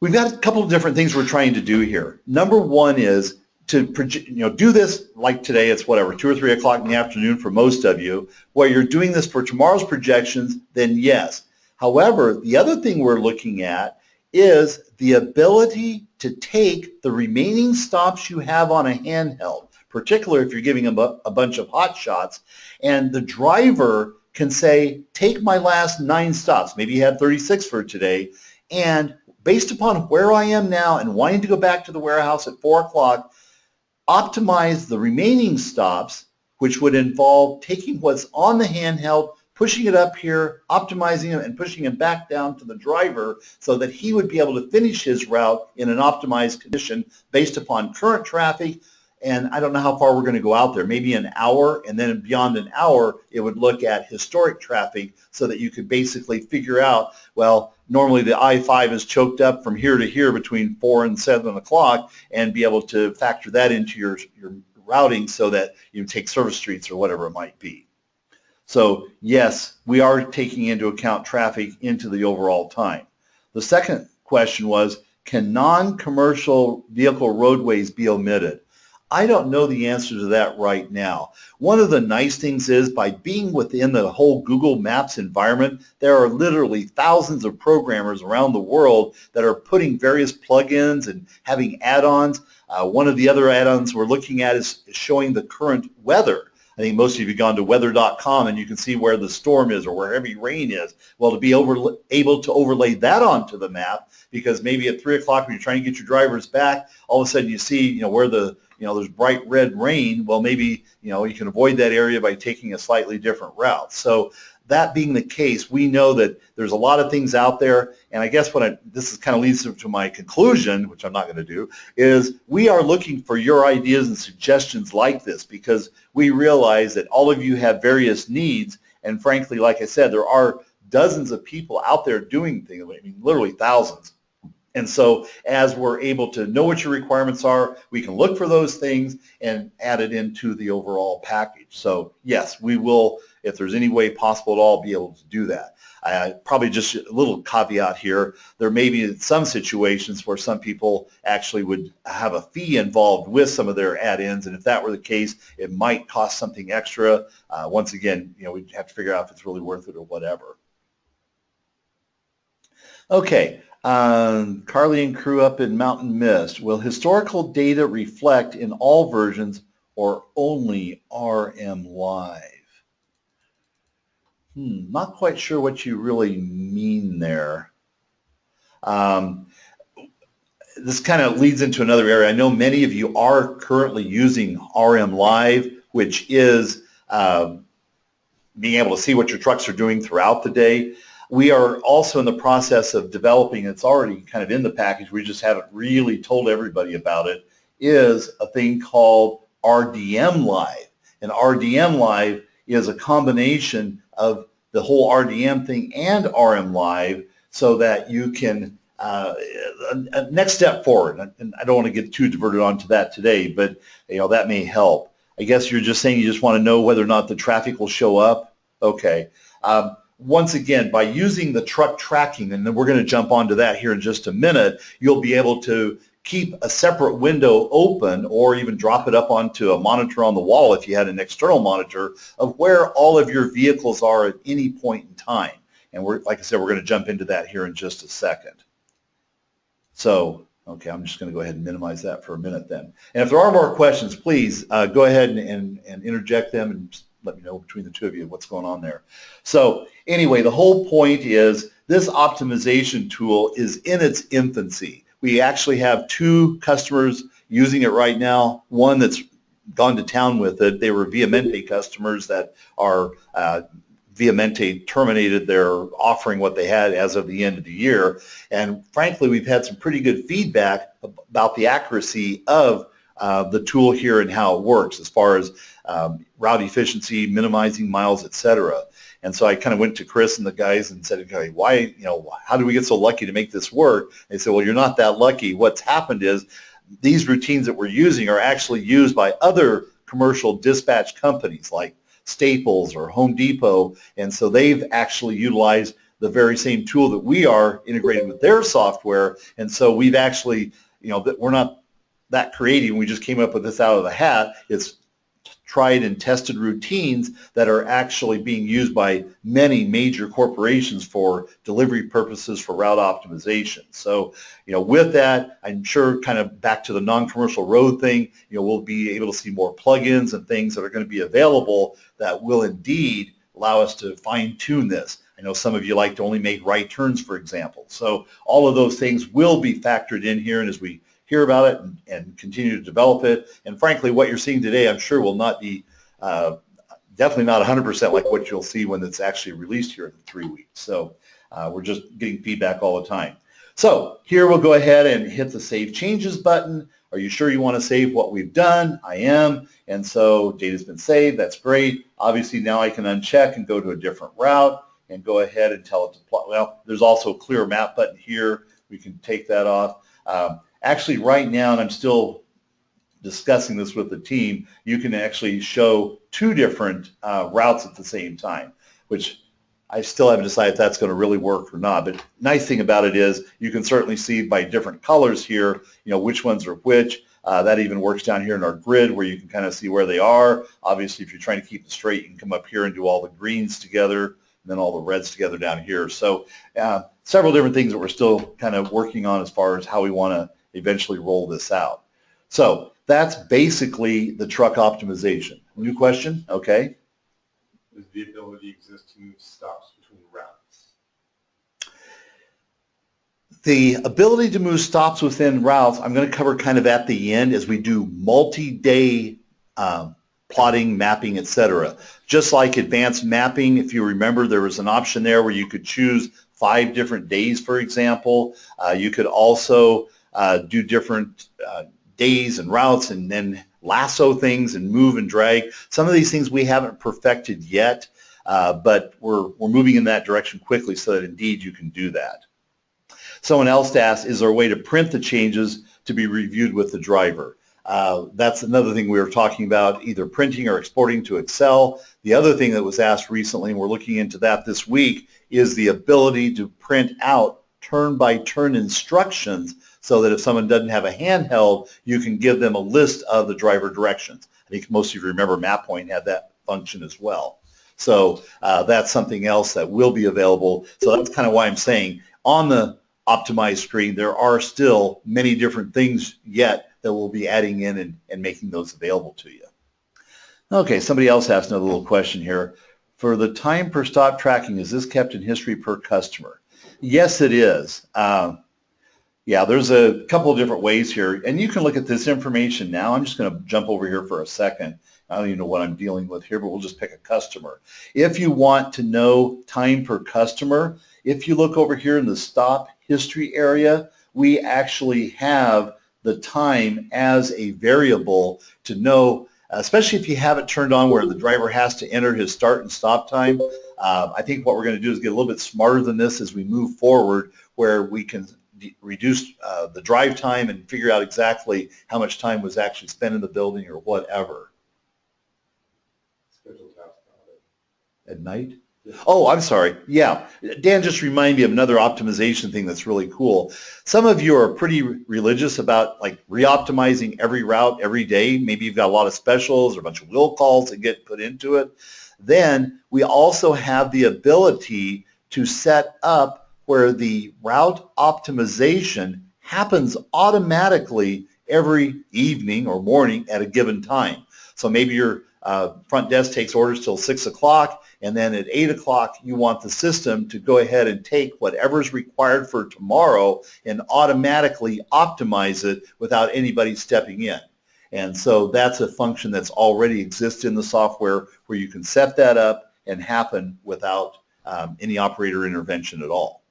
We've got a couple of different things we're trying to do here. Number one is to do this like today. It's whatever, 2 or 3 o'clock in the afternoon for most of you. Where you're doing this for tomorrow's projections, then yes. However, the other thing we're looking at is the ability to take the remaining stops you have on a handheld, particularly if you're giving them a bunch of hot shots, and the driver can say, take my last 9 stops. Maybe you had 36 for today, and based upon where I am now and wanting to go back to the warehouse at 4 o'clock, optimize the remaining stops, which would involve taking what's on the handheld, pushing it up here, optimizing it, and pushing it back down to the driver so that he would be able to finish his route in an optimized condition based upon current traffic. And I don't know how far we're going to go out there, maybe an hour, and then beyond an hour, it would look at historic traffic so that you could basically figure out, well, normally the I-5 is choked up from here to here between 4 and 7 o'clock, and be able to factor that into your routing so that you take service streets or whatever it might be. So yes, we are taking into account traffic into the overall time. The second question was, can non-commercial vehicle roadways be omitted? I don't know the answer to that right now. One of the nice things is by being within the whole Google Maps environment, there are literally thousands of programmers around the world that are putting various plugins and having add-ons. One of the other add-ons we're looking at is showing the current weather. I think most of you have gone to weather.com and you can see where the storm is or where heavy rain is. Well, to be able to overlay that onto the map, because maybe at 3 o'clock when you're trying to get your drivers back, all of a sudden you see, where the, there's bright red rain. Well, maybe, you can avoid that area by taking a slightly different route. So that being the case, we know that there's a lot of things out there, and I guess this kind of leads to my conclusion, which I'm not going to do, is we are looking for your ideas and suggestions like this, because we realize that all of you have various needs, and frankly, like I said, there are dozens of people out there doing things, I mean, literally thousands. And so as we're able to know what your requirements are, we can look for those things and add it into the overall package. So yes, we will, if there's any way possible at all, be able to do that. Probably just a little caveat here. There may be some situations where some people actually would have a fee involved with some of their add-ins, and if that were the case, it might cost something extra. Once again, we'd have to figure out if it's really worth it or whatever. Okay. Carly and crew up in Mountain Mist. Will historical data reflect in all versions or only RM Live? Not quite sure what you really mean there. This kind of leads into another area. I know many of you are currently using RM Live, which is being able to see what your trucks are doing throughout the day. We are also in the process of developing, it's already kind of in the package, we just haven't really told everybody about it, is a thing called RDM Live. And RDM Live is a combination of the whole RDM thing and RM Live, so that you can, next step forward, and I don't want to get too diverted onto that today, but that may help. I guess you're just saying you just want to know whether or not the traffic will show up? Okay. Once again, by using the truck tracking, and then we're going to jump onto that here in just a minute, you'll be able to keep a separate window open or even drop it up onto a monitor on the wall if you had an external monitor of where all of your vehicles are at any point in time. And like I said, we're going to jump into that here in just a second. So, okay, I'm just going to go ahead and minimize that for a minute then. And if there are more questions, please go ahead and interject them and let me know between the two of you what's going on there. So anyway, the whole point is this optimization tool is in its infancy. We actually have 2 customers using it right now, one that's gone to town with it. They were Viamente customers that are Viamente terminated their offering what they had as of the end of the year. And frankly, we've had some pretty good feedback about the accuracy of the tool here and how it works as far as route efficiency, minimizing miles, etc. And so I kind of went to Chris and the guys and said, okay, why, how do we get so lucky to make this work? They said, well, you're not that lucky. What's happened is these routines that we're using are actually used by other commercial dispatch companies like Staples or Home Depot, and so they've actually utilized the very same tool that we are integrated with their software. And so we've actually, we're not that creative. We just came up with this out of the hat. It's tried and tested routines that are actually being used by many major corporations for delivery purposes for route optimization. So, with that, I'm sure kind of back to the non-commercial road thing, we'll be able to see more plugins and things that are going to be available that will indeed allow us to fine-tune this. I know some of you like to only make right turns, for example. So all of those things will be factored in here, and as we hear about it and continue to develop it. And frankly, what you're seeing today, I'm sure will not be, definitely not 100% like what you'll see when it's actually released here in 3 weeks. So we're just getting feedback all the time. So here we'll go ahead and hit the Save Changes button. Are you sure you want to save what we've done? I am. And so data's been saved. That's great. Obviously now I can uncheck and go to a different route and go ahead and tell it to plot. Well, there's also a clear map button here. We can take that off. Actually, right now, and I'm still discussing this with the team, you can actually show 2 different routes at the same time, which I still haven't decided if that's going to really work or not. But nice thing about it is you can certainly see by different colors here, which ones are which. That even works down here in our grid where you can kind of see where they are. Obviously, if you're trying to keep it straight, you can come up here and do all the greens together and then all the reds together down here. So several different things that we're still kind of working on as far as how we want to eventually roll this out. So That's basically the truck optimization. New question? Okay. Does the ability exist to move stops between routes? The ability to move stops within routes, I'm going to cover kind of at the end as we do multi-day plotting, mapping, etc. Just like advanced mapping, if you remember, there was an option there where you could choose 5 different days, for example. You could also do different days and routes and then lasso things and move and drag. Some of these things we haven't perfected yet, but we're moving in that direction quickly so that indeed you can do that. Someone else asked, is there a way to print the changes to be reviewed with the driver? That's another thing we were talking about, either printing or exporting to Excel. The other thing that was asked recently, and we're looking into that this week, is the ability to print out turn-by-turn instructions so that if someone doesn't have a handheld, you can give them a list of the driver directions. I think most of you remember MapPoint had that function as well. So that's something else that will be available. So that's kind of why I'm saying on the optimized screen, there are still many different things yet that we'll be adding in and making those available to you. Okay, somebody else asked another little question here. For the time per stop tracking, is this kept in history per customer? Yes, it is. Yeah, there's a couple of different ways here, and you can look at this information now. I'm just going to jump over here for a second. I don't even know what I'm dealing with here, but we'll just pick a customer. If you want to know time per customer, if you look over here in the stop history area, we actually have the time as a variable to know, especially if you have it turned on where the driver has to enter his start and stop time. I think what we're going to do is get a little bit smarter than this as we move forward, where we can reduce the drive time and figure out exactly how much time was actually spent in the building or whatever. At night? Oh, I'm sorry. Yeah, Dan just reminded me of another optimization thing that's really cool. Some of you are pretty religious about like re-optimizing every route every day. Maybe you've got a lot of specials or a bunch of will calls that get put into it. Then we also have the ability to set up where the route optimization happens automatically every evening or morning at a given time. So maybe your front desk takes orders till 6 o'clock, and then at 8 o'clock you want the system to go ahead and take whatever's required for tomorrow and automatically optimize it without anybody stepping in. And so that's a function that's already exists in the software where you can set that up and happen without any operator intervention at all.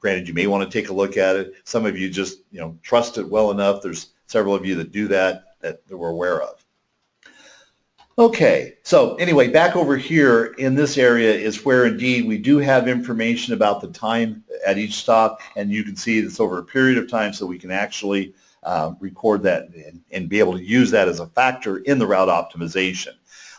Granted, you may want to take a look at it. Some of you just trust it well enough. There's several of you that do that we're aware of. Okay, so anyway, back over here in this area is where indeed we do have information about the time at each stop, and you can see it's over a period of time, so we can actually record that and be able to use that as a factor in the route optimization.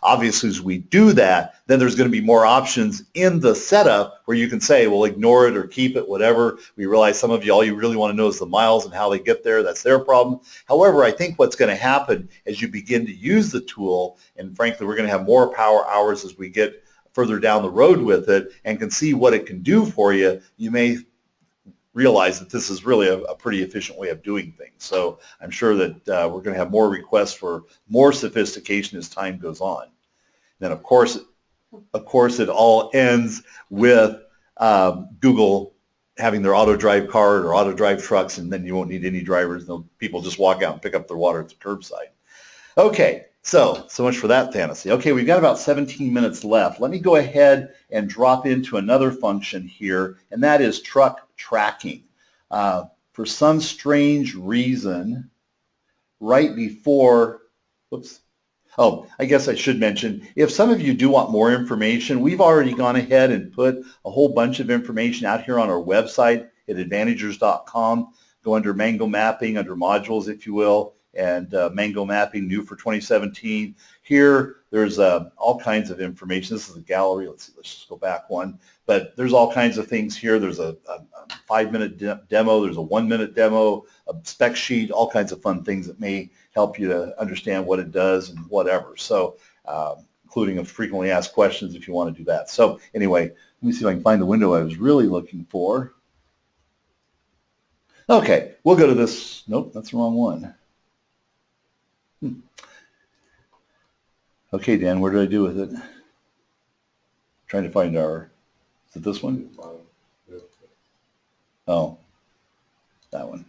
Obviously, as we do that, then there's going to be more options in the setup where you can say, well, ignore it or keep it, whatever. We realize some of you, all you really want to know is the miles and how they get there. That's their problem. However, I think what's going to happen as you begin to use the tool, and frankly, we're going to have more power hours as we get further down the road with it and can see what it can do for you, you may realize that this is really a pretty efficient way of doing things. So I'm sure that we're going to have more requests for more sophistication as time goes on. Then of course it all ends with Google having their auto drive card or auto drive trucks, and then you won't need any drivers. People just walk out and pick up their water at the curbside. Okay, so much for that fantasy. Okay, we've got about 17 minutes left. Let me go ahead and drop into another function here, and that is truck tracking. For some strange reason, right before, whoops, oh, I guess I should mention, if some of you do want more information, we've already gone ahead and put a whole bunch of information out here on our website at advantagers.com. Go under Mango Mapping, under modules, if you will, and Mango Mapping new for 2017. Here, there's all kinds of information. This is a gallery. Let's see, let's just go back one. But there's all kinds of things here. There's a 5-minute demo. There's a 1-minute demo, a spec sheet, all kinds of fun things that may help you to understand what it does and whatever. So including a frequently asked questions if you want to do that. So anyway, let me see if I can find the window I was really looking for. Okay, we'll go to this. Nope, that's the wrong one. Okay, Dan, where did I do with it? Trying to find our, is it this one? Oh, that one.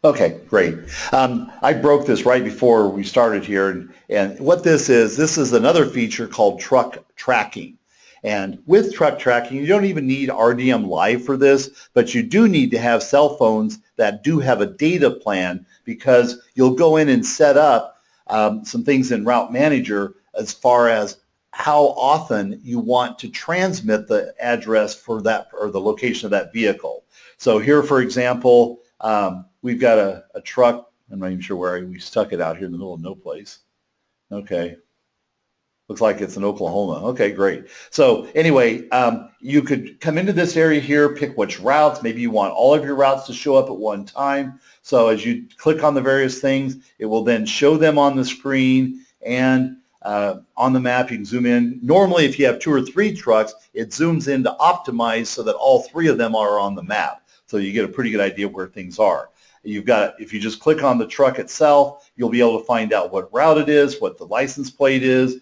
Okay, great. I broke this right before we started here, and what this is another feature called truck tracking. And with truck tracking, you don't even need RDM Live for this, but you do need to have cell phones that do have a data plan, because you'll go in and set up some things in Route Manager as far as how often you want to transmit the address for that, or the location of that vehicle. So here, for example, we've got a truck. I'm not even sure where we stuck it out here in the middle of no place. Okay. Looks like it's in Oklahoma. Okay, great. So anyway, you could come into this area here, pick which routes. Maybe you want all of your routes to show up at one time. So as you click on the various things, it will then show them on the screen, and on the map you can zoom in. Normally, if you have 2 or 3 trucks, it zooms in to optimize so that all 3 of them are on the map. So you get a pretty good idea of where things are. You've got, if you just click on the truck itself, you'll be able to find out what route it is, what the license plate is,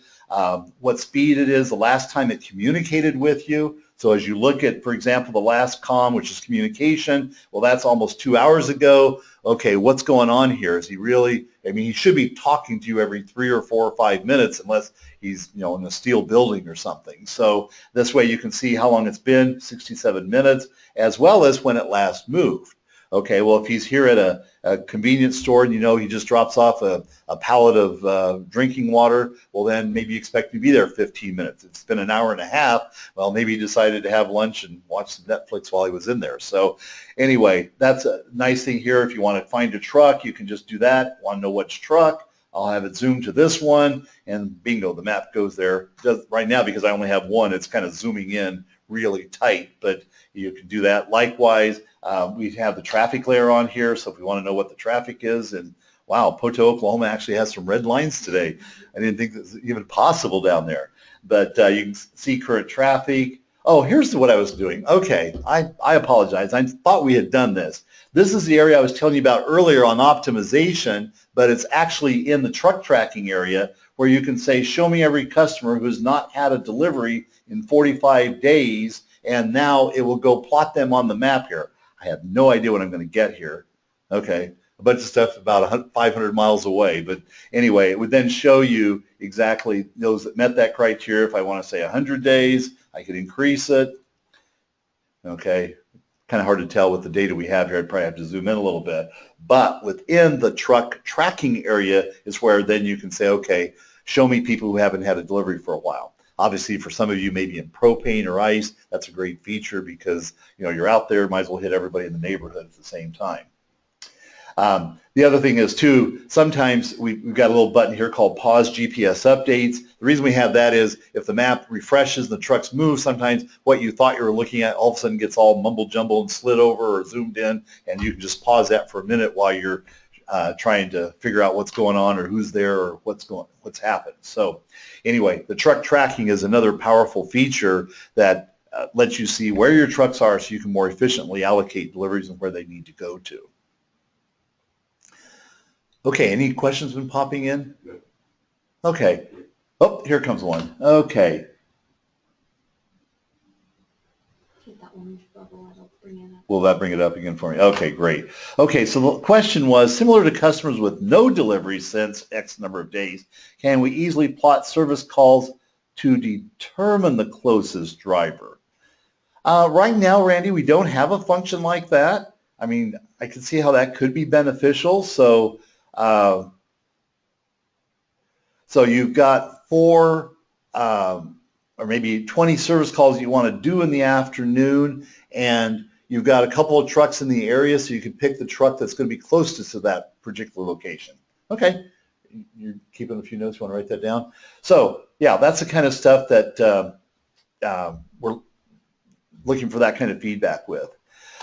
what speed it is, the last time it communicated with you. So as you look at, for example, the last comm, which is communication, well, that's almost 2 hours ago. Okay, what's going on here? Is he really, I mean, he should be talking to you every 3 or 4 or 5 minutes, unless he's, you know, in a steel building or something. So this way you can see how long it's been, 67 minutes, as well as when it last moved. Okay, well, if he's here at a convenience store and you know he just drops off a pallet of drinking water, well, then maybe you expect to be there 15 minutes. It's been an hour and a half. Well, maybe he decided to have lunch and watch some Netflix while he was in there. So anyway, that's a nice thing here. If you want to find a truck, you can just do that. Want to know which truck? I'll have it zoomed to this one, and bingo, the map goes there. Right now, because I only have one, it's kind of zooming in really tight, but you can do that. Likewise, we have the traffic layer on here, so if we want to know what the traffic is, and wow, Poto, Oklahoma actually has some red lines today. I didn't think that was even possible down there. But you can see current traffic. Oh, here's what I was doing. Okay, I apologize. I thought we had done this. This is the area I was telling you about earlier on optimization, but it's actually in the truck tracking area, where you can say, show me every customer who's not had a delivery in 45 days, and now it will go plot them on the map here. I have no idea what I'm going to get here. Okay, a bunch of stuff about 500 miles away, but anyway, it would then show you exactly those that met that criteria. If I want to say 100 days, I could increase it. Okay, kind of hard to tell with the data we have here. I'd probably have to zoom in a little bit, but within the truck tracking area is where then you can say, okay, show me people who haven't had a delivery for a while. Obviously, for some of you, maybe in propane or ice, that's a great feature, because you know you're out there, might as well hit everybody in the neighborhood at the same time. The other thing is, too, sometimes we've got a little button here called Pause GPS Updates. The reason we have that is if the map refreshes and the trucks move, sometimes what you thought you were looking at all of a sudden gets all mumble-jumble and slid over or zoomed in, and you can just pause that for a minute while you're trying to figure out what's going on, or who's there, or what's happened. So anyway, the truck tracking is another powerful feature that lets you see where your trucks are, so you can more efficiently allocate deliveries and where they need to go to. Okay, any questions been popping in? Okay. Oh, here comes one. Okay. Hit that orange bubble, it'll bring it up. Will that bring it up again for me? Okay, great. Okay, so the question was, similar to customers with no delivery since X number of days, can we easily plot service calls to determine the closest driver? Right now, Randy, we don't have a function like that. I mean, I can see how that could be beneficial. So you've got 4 or maybe 20 service calls you want to do in the afternoon, and you've got a couple of trucks in the area, so you can pick the truck that's going to be closest to that particular location. Okay, you're keeping a few notes. You want to write that down? So yeah, that's the kind of stuff that we're looking for that kind of feedback with.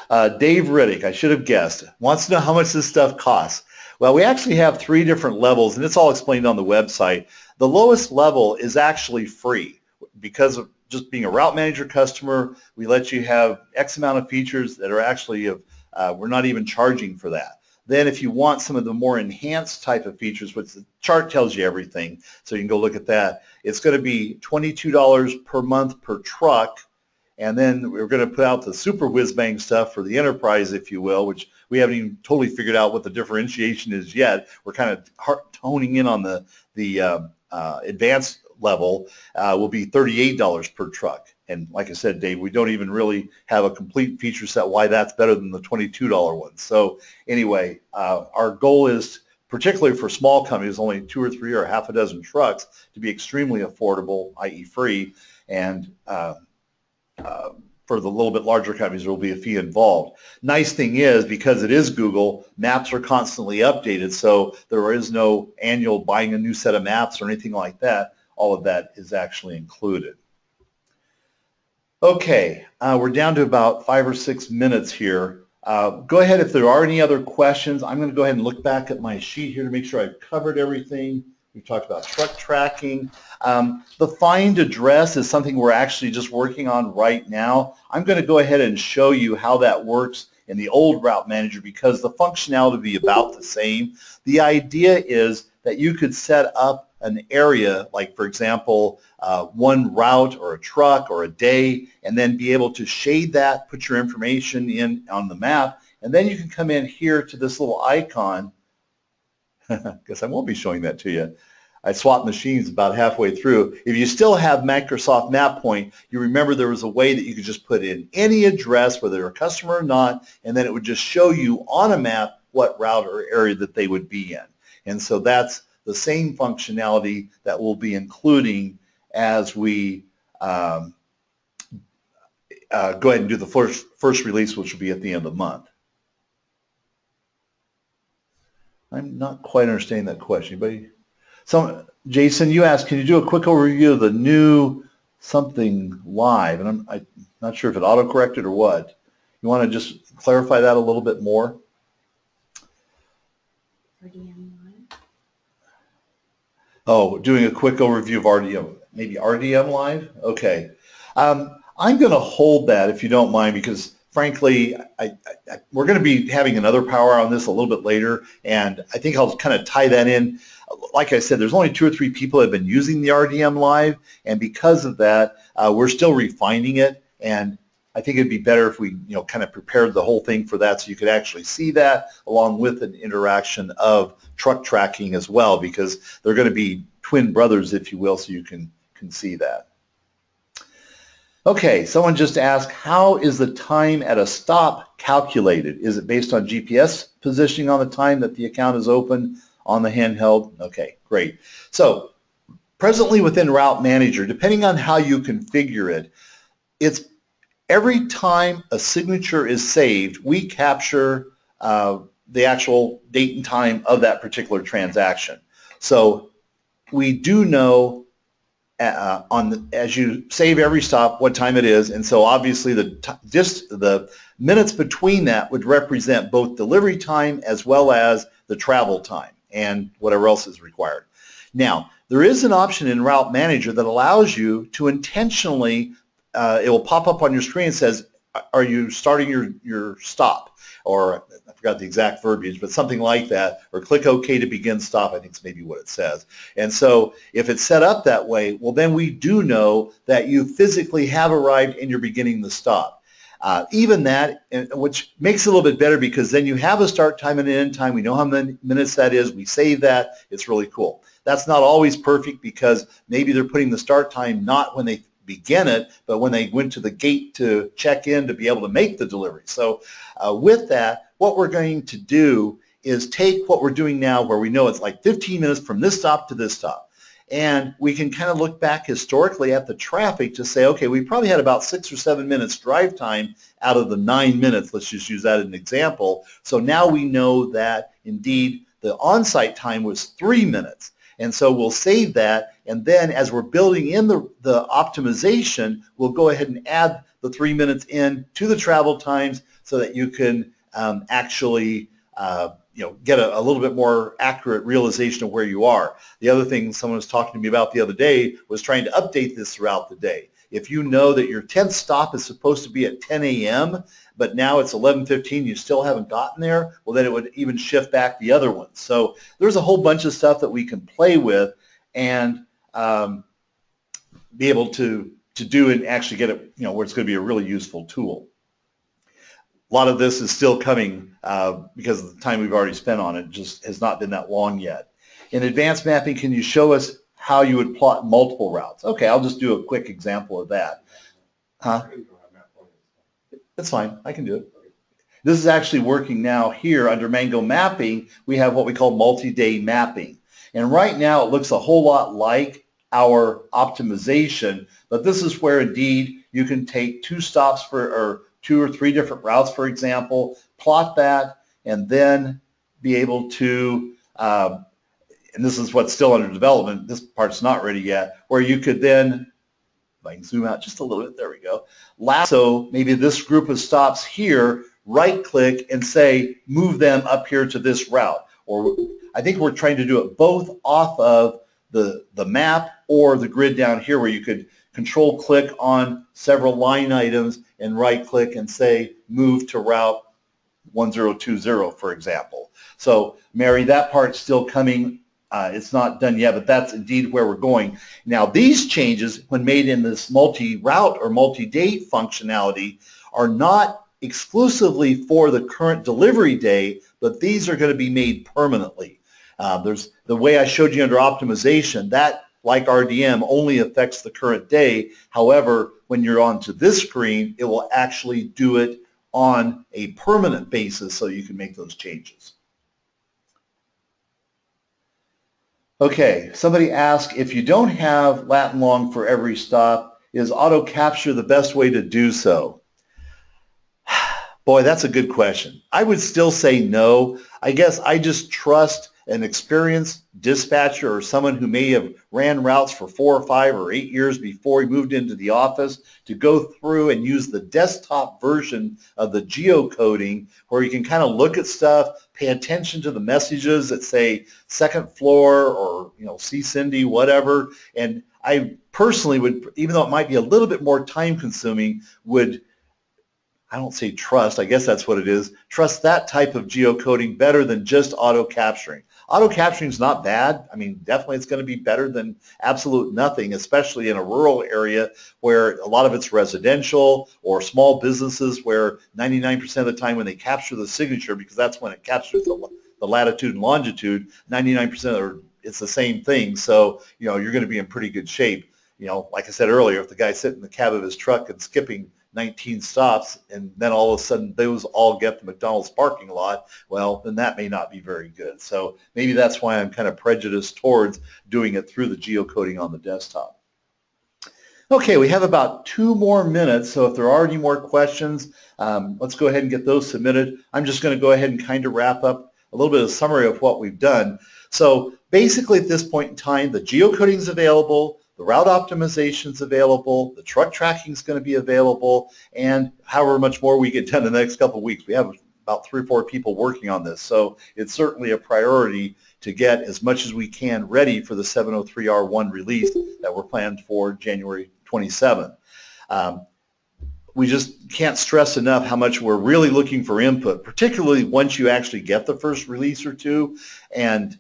Dave Riddick, I should have guessed, wants to know how much this stuff costs. Well, we actually have 3 different levels, and it's all explained on the website. The lowest level is actually free. Because of just being a Route Manager customer, we let you have X amount of features that are actually we're not even charging for that. Then if you want some of the more enhanced type of features, which the chart tells you everything, so you can go look at that, it's going to be $22 per month per truck. And then we're going to put out the super whiz-bang stuff for the enterprise, if you will, which we haven't even totally figured out what the differentiation is yet. We're kind of honing in on the advanced level. Will be $38 per truck. And like I said, Dave, we don't even really have a complete feature set why that's better than the $22 one. So anyway, our goal is, particularly for small companies, only 2 or 3 or half a dozen trucks, to be extremely affordable, i.e. free. And for the little bit larger companies, there will be a fee involved. Nice thing is, because it is Google, maps are constantly updated, so there is no annual buying a new set of maps or anything like that. All of that is actually included. Okay, we're down to about 5 or 6 minutes here. Go ahead, if there are any other questions. I'm going to go ahead and look back at my sheet here to make sure I've covered everything. We talked about truck tracking. The find address is something we're actually just working on right now. I'm going to go ahead and show you how that works in the old Route Manager because the functionality will be about the same. The idea is that you could set up an area, like for example, one route or a truck or a day, and then be able to shade that, put your information in on the map, and then you can come in here to this little icon. Guess I won't be showing that to you. I swapped machines about halfway through. If you still have Microsoft Map Point, you remember there was a way that you could just put in any address, whether you're a customer or not, and then it would just show you on a map what route or area that they would be in. And so that's the same functionality that we'll be including as we go ahead and do the first release, which will be at the end of the month. I'm not quite understanding that question. Anybody? So, Jason, you asked, can you do a quick overview of the new something live? And I'm not sure if it auto-corrected or what. You want to just clarify that a little bit more? RDM Live. Oh, doing a quick overview of RDM, maybe RDM Live? Okay. I'm going to hold that if you don't mind because frankly, we're going to be having another power on this a little bit later, and I think I'll kind of tie that in. Like I said, there's only 2 or 3 people that have been using the RDM Live, and because of that, we're still refining it, and I think it'd be better if we, kind of prepared the whole thing for that so you could actually see that along with an interaction of truck tracking as well, because they're going to be twin brothers, if you will, so you can see that. Okay, someone just asked, how is the time at a stop calculated? Is it based on GPS positioning on the time that the account is open on the handheld? Okay, great. So presently within Route Manager, depending on how you configure it, it's every time a signature is saved, we capture the actual date and time of that particular transaction. So we do know as you save every stop what time it is, and so obviously the minutes between that would represent both delivery time as well as the travel time and whatever else is required. Now, there is an option in Route Manager that allows you to intentionally, it will pop up on your screen and says, are you starting your stop? Or I forgot the exact verbiage, but something like that, or click OK to begin stop, I think is maybe what it says. And so if it's set up that way, well then we do know that you physically have arrived and you're beginning the stop. Even that, which makes it a little bit better because then you have a start time and an end time, we know how many minutes that is, we save that, it's really cool. That's not always perfect because maybe they're putting the start time not when they begin it, but when they went to the gate to check in to be able to make the delivery. So with that, what we're going to do is take what we're doing now where we know it's like 15 minutes from this stop to this stop. And we can kind of look back historically at the traffic to say, okay, we probably had about 6 or 7 minutes drive time out of the 9 minutes. Let's just use that as an example. So now we know that indeed the on-site time was 3 minutes. And so we'll save that, and then as we're building in the optimization, we'll go ahead and add the 3 minutes in to the travel times so that you can actually get a little bit more accurate realization of where you are. The other thing someone was talking to me about the other day was trying to update this throughout the day. if you know that your 10th stop is supposed to be at 10 a.m., but now it's 11:15, you still haven't gotten there, well, then it would even shift back the other ones. So there's a whole bunch of stuff that we can play with and be able to do and actually get it, where it's going to be a really useful tool. A lot of this is still coming because of the time we've already spent on it. Just has not been that long yet. In advanced mapping, can you show us how you would plot multiple routes? Okay, I'll just do a quick example of that. Huh? That's fine. I can do it. This is actually working now here under Mango Mapping. We have what we call multi-day mapping. And right now it looks a whole lot like our optimization, but this is where indeed you can take 2 stops or 2 or 3 different routes, for example, plot that, and then be able to, and this is what's still under development, this part's not ready yet, where you could then, if I can zoom out just a little bit, there we go, lasso maybe this group of stops here, right-click and say, move them up here to this route. Or I think we're trying to do it both off of the map or the grid down here where you could control-click on several line items and right-click and say, move to route 1020, for example. So, Mary, that part's still coming. It's not done yet, but that's indeed where we're going. Now, these changes, when made in this multi-route or multi-date functionality, are not exclusively for the current delivery day, but these are going to be made permanently. There's the way I showed you under optimization, that, like RDM, only affects the current day. However, when you're onto this screen, it will actually do it on a permanent basis so you can make those changes. Okay, somebody asked, if you don't have lat and long for every stop, is auto capture the best way to do so? Boy, that's a good question. I would still say no. I guess I just trust an experienced dispatcher or someone who may have ran routes for 4 or 5 or 8 years before he moved into the office to go through and use the desktop version of the geocoding where you can kind of look at stuff, pay attention to the messages that say second floor or, see Cindy, whatever. And I personally would, even though it might be a little bit more time consuming, would, I don't say trust, I guess that's what it is, trust that type of geocoding better than just auto capturing. Auto capturing is not bad. I mean, definitely it's going to be better than absolute nothing, especially in a rural area where a lot of it's residential or small businesses where 99% of the time when they capture the signature, because that's when it captures the latitude and longitude, 99% it's the same thing. So, you're going to be in pretty good shape. Like I said earlier, if the guy's sitting in the cab of his truck and skipping 19 stops and then all of a sudden those all get the McDonald's parking lot, well, then that may not be very good. So maybe that's why I'm kind of prejudiced towards doing it through the geocoding on the desktop. Okay, we have about 2 more minutes, so if there are any more questions, let's go ahead and get those submitted. I'm just going to go ahead and kind of wrap up a little bit of summary of what we've done. So basically at this point in time, the geocoding is available, the route optimization is available, the truck tracking is going to be available, and however much more we get done in the next couple of weeks. We have about 3 or 4 people working on this, so it's certainly a priority to get as much as we can ready for the 703R1 release that we're planned for January 27th. We just can't stress enough how much we're really looking for input, particularly once you actually get the first release or two, and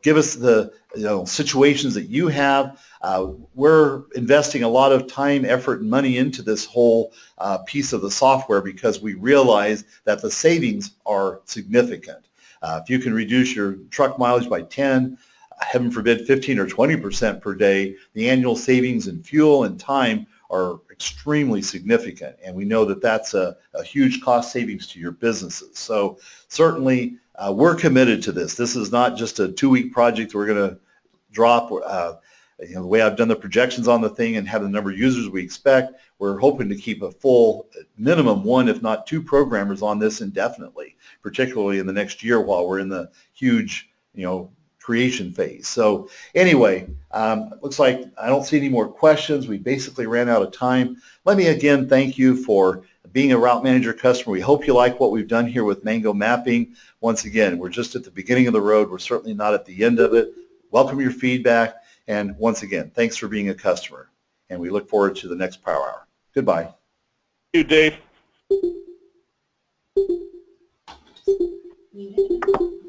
give us the situations that you have. We're investing a lot of time, effort, and money into this whole piece of the software because we realize that the savings are significant. If you can reduce your truck mileage by 10, heaven forbid 15 or 20% per day, the annual savings in fuel and time are extremely significant, and we know that that's a huge cost savings to your businesses. So certainly we're committed to this. This is not just a 2-week project we're going to drop. The way I've done the projections on the thing and have the number of users we expect, we're hoping to keep a full minimum 1, if not 2 programmers on this indefinitely, particularly in the next year while we're in the huge, creation phase. So anyway, looks like I don't see any more questions. We basically ran out of time. Let me again thank you for being a Route Manager customer. We hope you like what we've done here with Mango Mapping. Once again, we're just at the beginning of the road. We're certainly not at the end of it. Welcome your feedback. And once again, thanks for being a customer. and we look forward to the next Power Hour. Goodbye. Thank you, Dave. Muted.